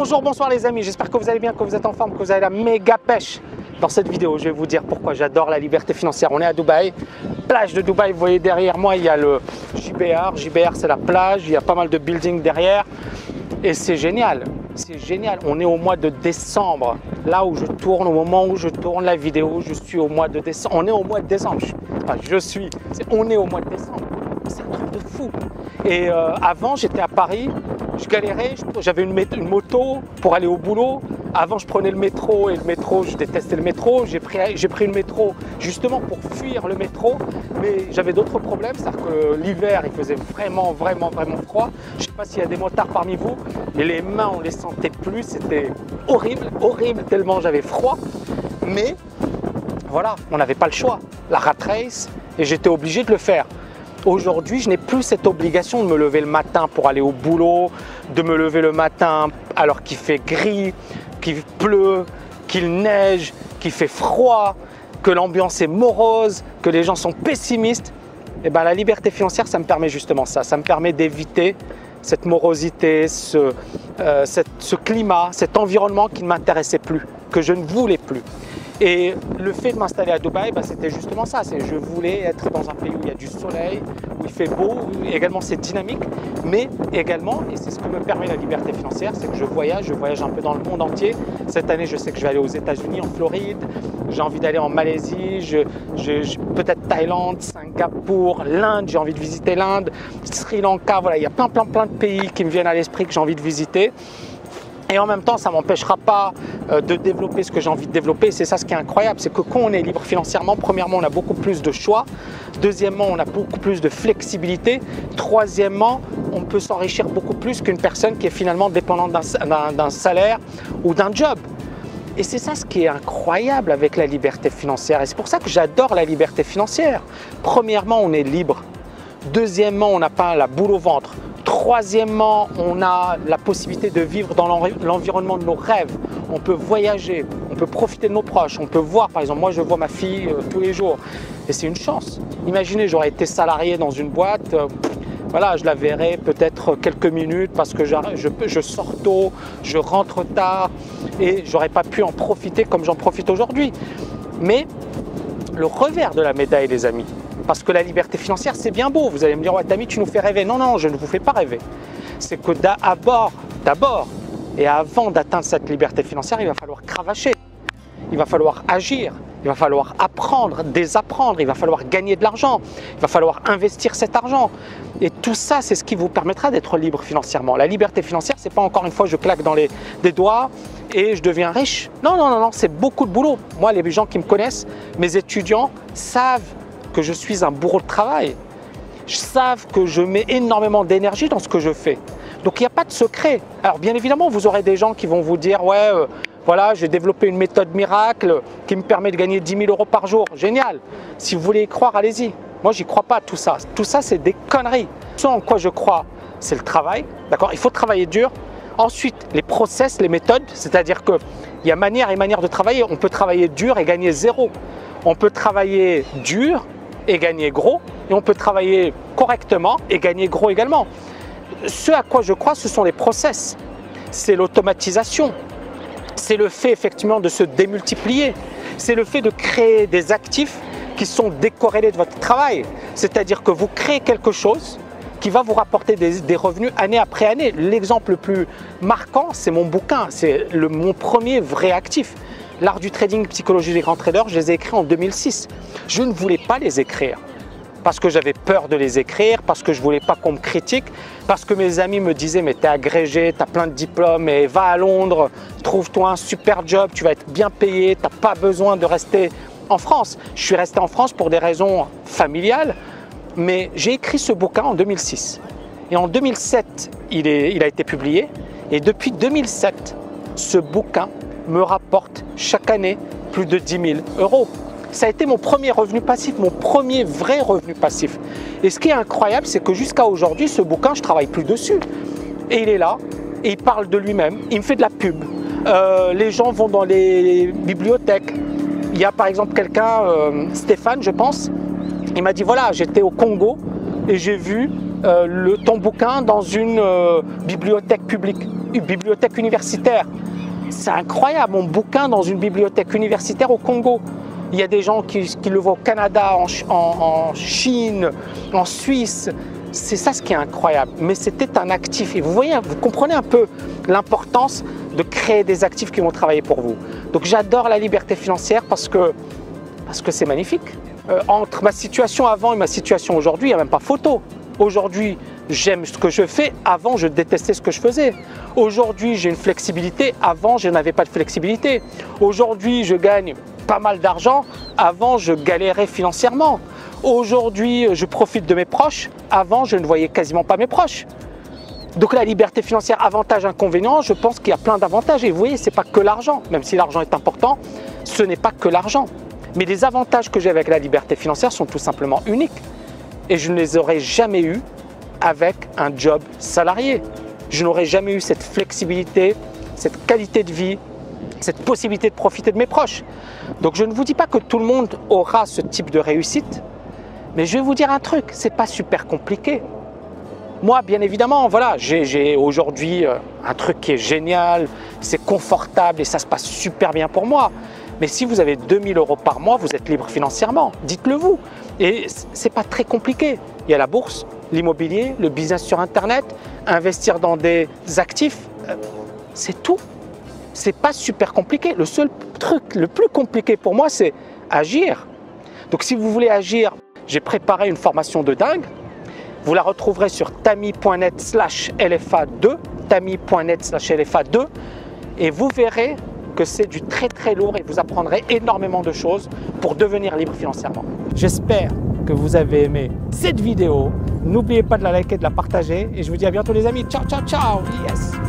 Bonjour, bonsoir les amis, j'espère que vous allez bien, que vous êtes en forme, que vous avez la méga pêche. Dans cette vidéo, je vais vous dire pourquoi j'adore la liberté financière. On est à Dubaï, plage de Dubaï, vous voyez derrière moi, il y a le JBR. JBR, c'est la plage, il y a pas mal de buildings derrière. Et c'est génial, c'est génial. On est au mois de décembre. Là où je tourne, au moment où je tourne la vidéo, je suis au mois de décembre. On est au mois de décembre. On est au mois de décembre. C'est un truc de fou. Et avant, j'étais à Paris, je galérais, j'avais une moto pour aller au boulot. Avant, je prenais le métro et le métro, je détestais le métro. J'ai pris le métro justement pour fuir le métro, mais j'avais d'autres problèmes. C'est-à-dire que l'hiver, il faisait vraiment froid. Je ne sais pas s'il y a des motards parmi vous, mais les mains, on ne les sentait plus. C'était horrible, tellement j'avais froid. Mais voilà, on n'avait pas le choix. La rat race, et j'étais obligé de le faire. Aujourd'hui, je n'ai plus cette obligation de me lever le matin pour aller au boulot, de me lever le matin alors qu'il fait gris, qu'il pleut, qu'il neige, qu'il fait froid, que l'ambiance est morose, que les gens sont pessimistes. Et bien, la liberté financière, ça me permet justement ça. Ça me permet d'éviter cette morosité, ce climat, cet environnement qui ne m'intéressait plus, que je ne voulais plus. Et le fait de m'installer à Dubaï, c'était justement ça. Je voulais être dans un pays où il y a du soleil, où il fait beau, où également c'est dynamique, mais également, et c'est ce que me permet la liberté financière, c'est que je voyage un peu dans le monde entier. Cette année, je sais que je vais aller aux États-Unis, en Floride, j'ai envie d'aller en Malaisie, peut-être Thaïlande, Singapour, l'Inde, j'ai envie de visiter l'Inde, Sri Lanka, voilà, il y a plein de pays qui me viennent à l'esprit que j'ai envie de visiter. Et en même temps, ça ne m'empêchera pas de développer ce que j'ai envie de développer. C'est ça ce qui est incroyable, c'est que quand on est libre financièrement, premièrement, on a beaucoup plus de choix. Deuxièmement, on a beaucoup plus de flexibilité. Troisièmement, on peut s'enrichir beaucoup plus qu'une personne qui est finalement dépendante d'un salaire ou d'un job. Et c'est ça ce qui est incroyable avec la liberté financière. Et c'est pour ça que j'adore la liberté financière. Premièrement, on est libre. Deuxièmement, on n'a pas la boule au ventre. Troisièmement, on a la possibilité de vivre dans l'environnement de nos rêves. On peut voyager, on peut profiter de nos proches, on peut voir, par exemple, moi je vois ma fille tous les jours et c'est une chance. Imaginez, j'aurais été salarié dans une boîte, voilà, je la verrais peut-être quelques minutes parce que je sors tôt, je rentre tard et j'aurais pas pu en profiter comme j'en profite aujourd'hui. Mais le revers de la médaille, les amis, parce que la liberté financière, c'est bien beau. Vous allez me dire, ouais, Tammy, tu nous fais rêver. Non, non, je ne vous fais pas rêver. C'est que d'abord et avant d'atteindre cette liberté financière, il va falloir cravacher. Il va falloir agir. Il va falloir apprendre, désapprendre. Il va falloir gagner de l'argent. Il va falloir investir cet argent. Et tout ça, c'est ce qui vous permettra d'être libre financièrement. La liberté financière, c'est pas encore une fois, je claque dans des doigts et je deviens riche. Non, non, non, non, c'est beaucoup de boulot. Moi, les gens qui me connaissent, mes étudiants savent que je suis un bourreau de travail. Ils savent que je mets énormément d'énergie dans ce que je fais. Donc il n'y a pas de secret. Alors bien évidemment, vous aurez des gens qui vont vous dire « Ouais, voilà, j'ai développé une méthode miracle qui me permet de gagner 10 000 € par jour. » Génial. Si vous voulez y croire, allez-y. Moi, j'y crois pas à tout ça. Tout ça, c'est des conneries. Ce en quoi je crois, c'est le travail. D'accord ? Il faut travailler dur. Ensuite, les process, les méthodes, c'est-à-dire qu'il y a manière et manière de travailler. On peut travailler dur et gagner zéro. On peut travailler dur et gagner gros, et on peut travailler correctement et gagner gros également. Ce à quoi je crois, ce sont les process, c'est l'automatisation, c'est le fait effectivement de se démultiplier, c'est le fait de créer des actifs qui sont décorrélés de votre travail, c'est-à-dire que vous créez quelque chose qui va vous rapporter des revenus année après année. L'exemple le plus marquant, c'est mon bouquin, c'est mon premier vrai actif. L'art du trading, psychologie des grands traders, je les ai écrits en 2006. Je ne voulais pas les écrire parce que j'avais peur de les écrire, parce que je ne voulais pas qu'on me critique, parce que mes amis me disaient « mais t'es agrégé, t'as plein de diplômes, mais va à Londres, trouve-toi un super job, tu vas être bien payé, t'as pas besoin de rester en France ». Je suis resté en France pour des raisons familiales, mais j'ai écrit ce bouquin en 2006. Et en 2007, il a été publié, et depuis 2007, ce bouquin me rapporte chaque année plus de 10 000 €. Ça a été mon premier revenu passif, mon premier vrai revenu passif. Et ce qui est incroyable, c'est que jusqu'à aujourd'hui, ce bouquin, je ne travaille plus dessus. Et il est là, et il parle de lui-même, il me fait de la pub. Les gens vont dans les bibliothèques. Il y a par exemple quelqu'un, Stéphane, je pense, il m'a dit voilà, j'étais au Congo et j'ai vu ton bouquin dans une bibliothèque publique, une bibliothèque universitaire. C'est incroyable, mon bouquin dans une bibliothèque universitaire au Congo. Il y a des gens qui le voient au Canada, en Chine, en Suisse. C'est ça ce qui est incroyable. Mais c'était un actif. Et vous voyez, vous comprenez un peu l'importance de créer des actifs qui vont travailler pour vous. Donc j'adore la liberté financière parce que c'est magnifique. Entre ma situation avant et ma situation aujourd'hui, il n'y a même pas photo. Aujourd'hui, j'aime ce que je fais. Avant, je détestais ce que je faisais. Aujourd'hui, j'ai une flexibilité. Avant, je n'avais pas de flexibilité. Aujourd'hui, je gagne pas mal d'argent. Avant, je galérais financièrement. Aujourd'hui, je profite de mes proches. Avant, je ne voyais quasiment pas mes proches. Donc la liberté financière, avantage, inconvénient, je pense qu'il y a plein d'avantages. Et vous voyez, ce n'est pas que l'argent. Même si l'argent est important, ce n'est pas que l'argent. Mais les avantages que j'ai avec la liberté financière sont tout simplement uniques. Et je ne les aurais jamais eus avec un job salarié. Je n'aurais jamais eu cette flexibilité, cette qualité de vie, cette possibilité de profiter de mes proches. Donc je ne vous dis pas que tout le monde aura ce type de réussite, mais je vais vous dire un truc, c'est pas super compliqué. Moi, bien évidemment, voilà, j'ai aujourd'hui un truc qui est génial, c'est confortable et ça se passe super bien pour moi. Mais si vous avez 2000 € par mois, vous êtes libre financièrement, dites-le vous. Et c'est pas très compliqué. Il y a la bourse, l'immobilier, le business sur Internet, investir dans des actifs, c'est tout. C'est pas super compliqué. Le seul truc le plus compliqué pour moi, c'est agir. Donc si vous voulez agir, j'ai préparé une formation de dingue. Vous la retrouverez sur tami.net/LFA2, tami.net/LFA2 et vous verrez que c'est du très lourd et vous apprendrez énormément de choses pour devenir libre financièrement. J'espère que vous avez aimé cette vidéo. N'oubliez pas de la liker, de la partager et je vous dis à bientôt les amis. Ciao, ciao, ciao. Yes.